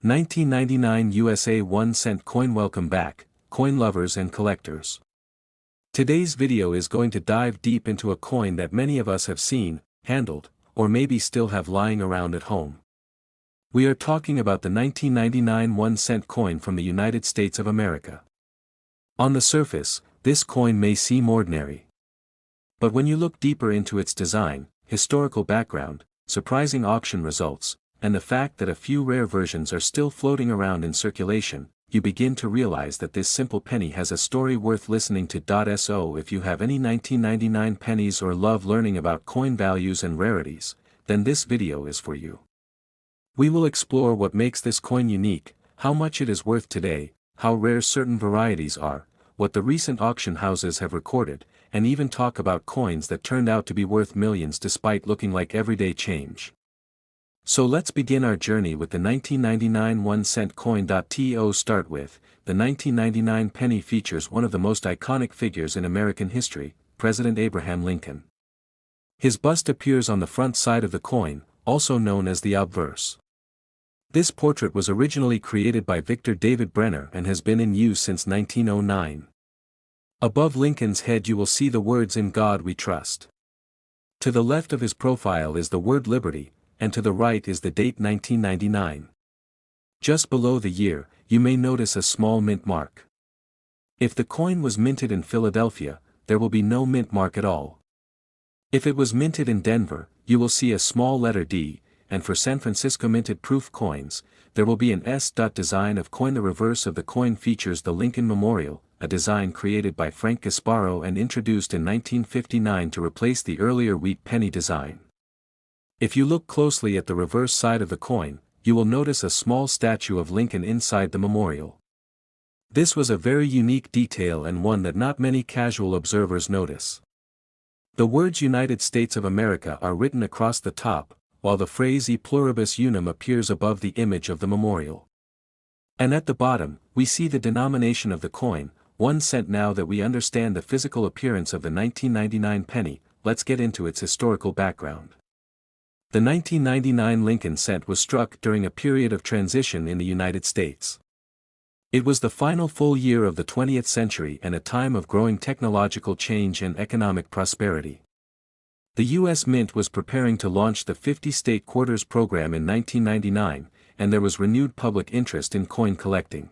1999 USA 1 cent coin. Welcome back, coin lovers and collectors. Today's video is going to dive deep into a coin that many of us have seen, handled, or maybe still have lying around at home. We are talking about the 1999 1 cent coin from the United States of America. On the surface, this coin may seem ordinary. But when you look deeper into its design, historical background, surprising auction results, and the fact that a few rare versions are still floating around in circulation, you begin to realize that this simple penny has a story worth listening to. So if you have any 1999 pennies or love learning about coin values and rarities, then this video is for you. We will explore what makes this coin unique, how much it is worth today, how rare certain varieties are, what the recent auction houses have recorded, and even talk about coins that turned out to be worth millions despite looking like everyday change. So let's begin our journey with the 1999 1 cent coin. To start with, the 1999 penny features one of the most iconic figures in American history, President Abraham Lincoln. His bust appears on the front side of the coin, also known as the obverse. This portrait was originally created by Victor David Brenner and has been in use since 1909. Above Lincoln's head you will see the words "In God We Trust." To the left of his profile is the word "Liberty," and to the right is the date 1999. Just below the year, you may notice a small mint mark. If the coin was minted in Philadelphia, there will be no mint mark at all. If it was minted in Denver, you will see a small letter D, and for San Francisco minted proof coins, there will be an S. Design of coin. The reverse of the coin features the Lincoln Memorial, a design created by Frank Gasparo and introduced in 1959 to replace the earlier wheat penny design. If you look closely at the reverse side of the coin, you will notice a small statue of Lincoln inside the memorial. This was a very unique detail and one that not many casual observers notice. The words United States of America are written across the top, while the phrase E pluribus unum appears above the image of the memorial. And at the bottom, we see the denomination of the coin, 1 cent. Now that we understand the physical appearance of the 1999 penny, let's get into its historical background. The 1999 Lincoln cent was struck during a period of transition in the United States. It was the final full year of the 20th century and a time of growing technological change and economic prosperity. The U.S. Mint was preparing to launch the 50-state quarters program in 1999, and there was renewed public interest in coin collecting.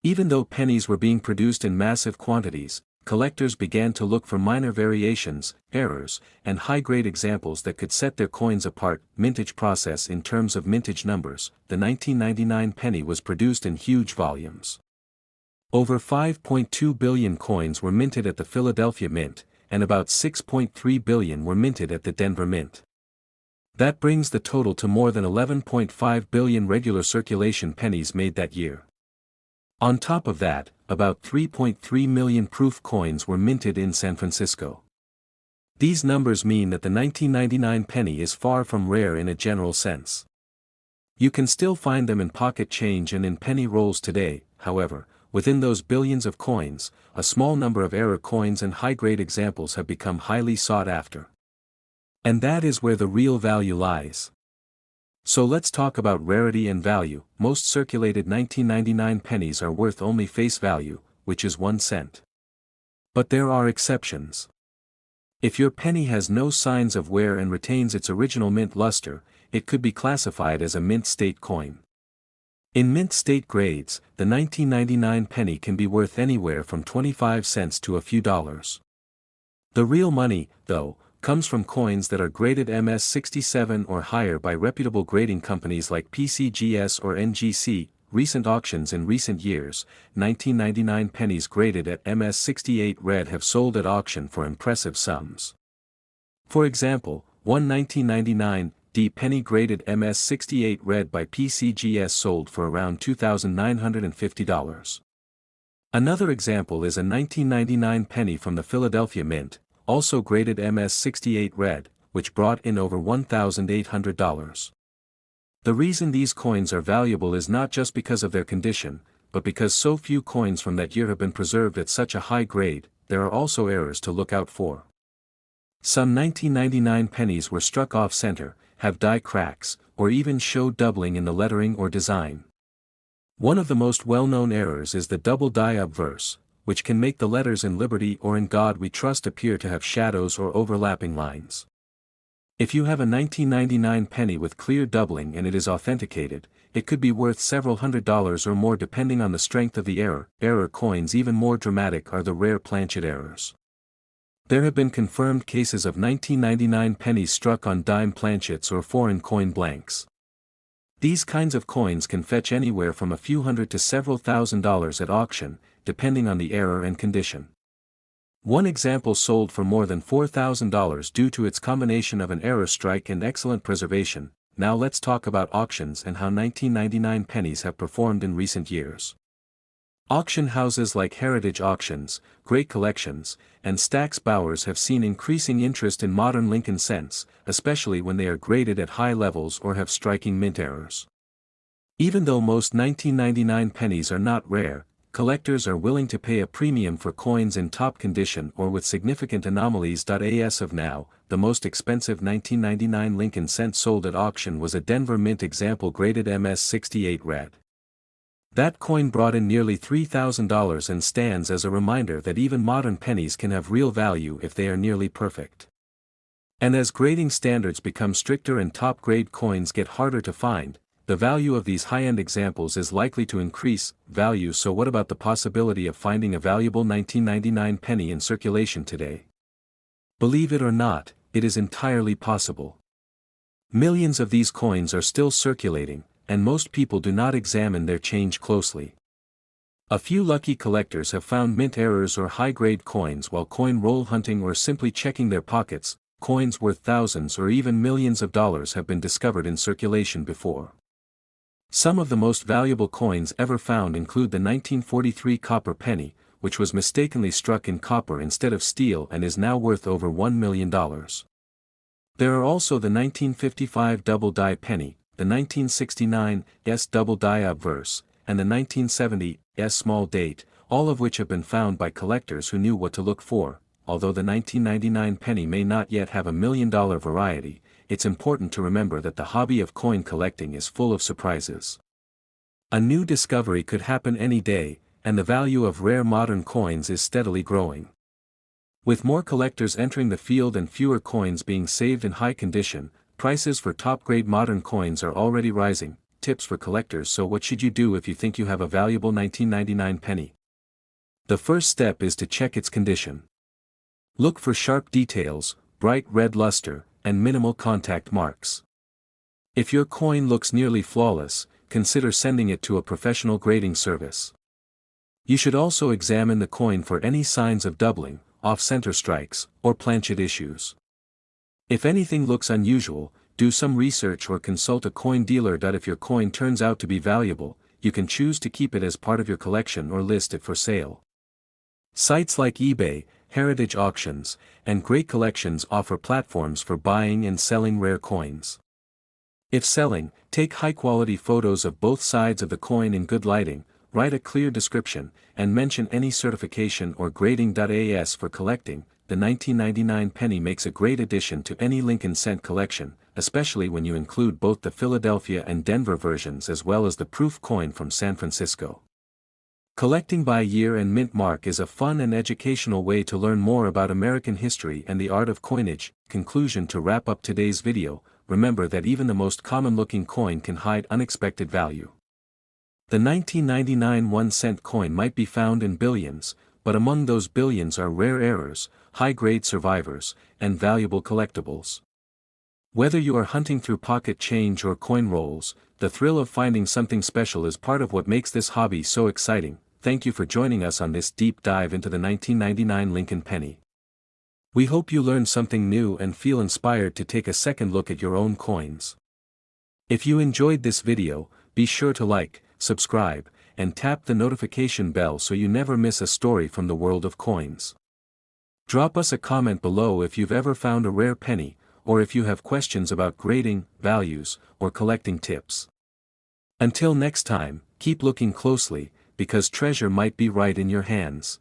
Even though pennies were being produced in massive quantities, collectors began to look for minor variations, errors, and high-grade examples that could set their coins apart. Mintage process. In terms of mintage numbers, the 1999 penny was produced in huge volumes. Over 5.2 billion coins were minted at the Philadelphia Mint, and about 6.3 billion were minted at the Denver Mint. That brings the total to more than 11.5 billion regular circulation pennies made that year. On top of that, about 3.3 million proof coins were minted in San Francisco. These numbers mean that the 1999 penny is far from rare in a general sense. You can still find them in pocket change and in penny rolls today. However, within those billions of coins, a small number of error coins and high-grade examples have become highly sought after. And that is where the real value lies. So let's talk about rarity and value. Most circulated 1999 pennies are worth only face value, which is 1 cent. But there are exceptions. If your penny has no signs of wear and retains its original mint luster, it could be classified as a mint state coin. In mint state grades, the 1999 penny can be worth anywhere from 25 cents to a few dollars. The real money, though, comes from coins that are graded MS-67 or higher by reputable grading companies like PCGS or NGC. Recent auctions in recent years, 1999 pennies graded at MS-68 red have sold at auction for impressive sums. For example, one 1999 D penny graded MS-68 red by PCGS sold for around $2,950. Another example is a 1999 penny from the Philadelphia Mint, also graded MS-68 red, which brought in over $1,800. The reason these coins are valuable is not just because of their condition, but because so few coins from that year have been preserved at such a high grade. There are also errors to look out for. Some 1999 pennies were struck off-center, have die cracks, or even show doubling in the lettering or design. One of the most well-known errors is the double die obverse, which can make the letters in Liberty or In God We Trust appear to have shadows or overlapping lines. If you have a 1999 penny with clear doubling and it is authenticated, it could be worth several $100s or more depending on the strength of the error. Error coins. Even more dramatic are the rare planchet errors. There have been confirmed cases of 1999 pennies struck on dime planchets or foreign coin blanks. These kinds of coins can fetch anywhere from a few hundred to several $1,000s at auction, depending on the error and condition. One example sold for more than $4,000 due to its combination of an error strike and excellent preservation. Now let's talk about auctions and how 1999 pennies have performed in recent years. Auction houses like Heritage Auctions, Great Collections, and Stack's Bowers have seen increasing interest in modern Lincoln cents, especially when they are graded at high levels or have striking mint errors. Even though most 1999 pennies are not rare, collectors are willing to pay a premium for coins in top condition or with significant anomalies. As of now, the most expensive 1999 Lincoln cent sold at auction was a Denver Mint example graded MS-68 red. That coin brought in nearly $3,000 and stands as a reminder that even modern pennies can have real value if they are nearly perfect. And as grading standards become stricter and top-grade coins get harder to find, the value of these high-end examples is likely to increase value. So what about the possibility of finding a valuable 1999 penny in circulation today? Believe it or not, it is entirely possible. Millions of these coins are still circulating, and most people do not examine their change closely. A few lucky collectors have found mint errors or high-grade coins while coin roll hunting or simply checking their pockets. Coins worth thousands or even millions of dollars have been discovered in circulation before. Some of the most valuable coins ever found include the 1943 copper penny, which was mistakenly struck in copper instead of steel and is now worth over $1 million. There are also the 1955 double die penny, the 1969 S double die obverse, and the 1970 S small date, all of which have been found by collectors who knew what to look for. Although the 1999 penny may not yet have a $1 million variety, it's important to remember that the hobby of coin collecting is full of surprises. A new discovery could happen any day, and the value of rare modern coins is steadily growing. With more collectors entering the field and fewer coins being saved in high condition, prices for top-grade modern coins are already rising. Tips for collectors. So what should you do if you think you have a valuable 1999 penny? The first step is to check its condition. Look for sharp details, bright red luster, and minimal contact marks. If your coin looks nearly flawless, consider sending it to a professional grading service. You should also examine the coin for any signs of doubling, off-center strikes, or planchet issues. If anything looks unusual, do some research or consult a coin dealer. If your coin turns out to be valuable, you can choose to keep it as part of your collection or list it for sale. Sites like eBay, Heritage Auctions, and Great Collections offer platforms for buying and selling rare coins. If selling, take high-quality photos of both sides of the coin in good lighting, write a clear description, and mention any certification or grading. As for collecting, the 1999 penny makes a great addition to any Lincoln cent collection, especially when you include both the Philadelphia and Denver versions as well as the proof coin from San Francisco. Collecting by year and mint mark is a fun and educational way to learn more about American history and the art of coinage. Conclusion. To wrap up today's video, remember that even the most common-looking coin can hide unexpected value. The 1999 1-cent coin might be found in billions, but among those billions are rare errors, high-grade survivors, and valuable collectibles. Whether you are hunting through pocket change or coin rolls, the thrill of finding something special is part of what makes this hobby so exciting. Thank you for joining us on this deep dive into the 1999 Lincoln penny. We hope you learned something new and feel inspired to take a second look at your own coins. If you enjoyed this video, be sure to like, subscribe, and tap the notification bell so you never miss a story from the world of coins. Drop us a comment below if you've ever found a rare penny, or if you have questions about grading, values, or collecting tips. Until next time, keep looking closely, because treasure might be right in your hands.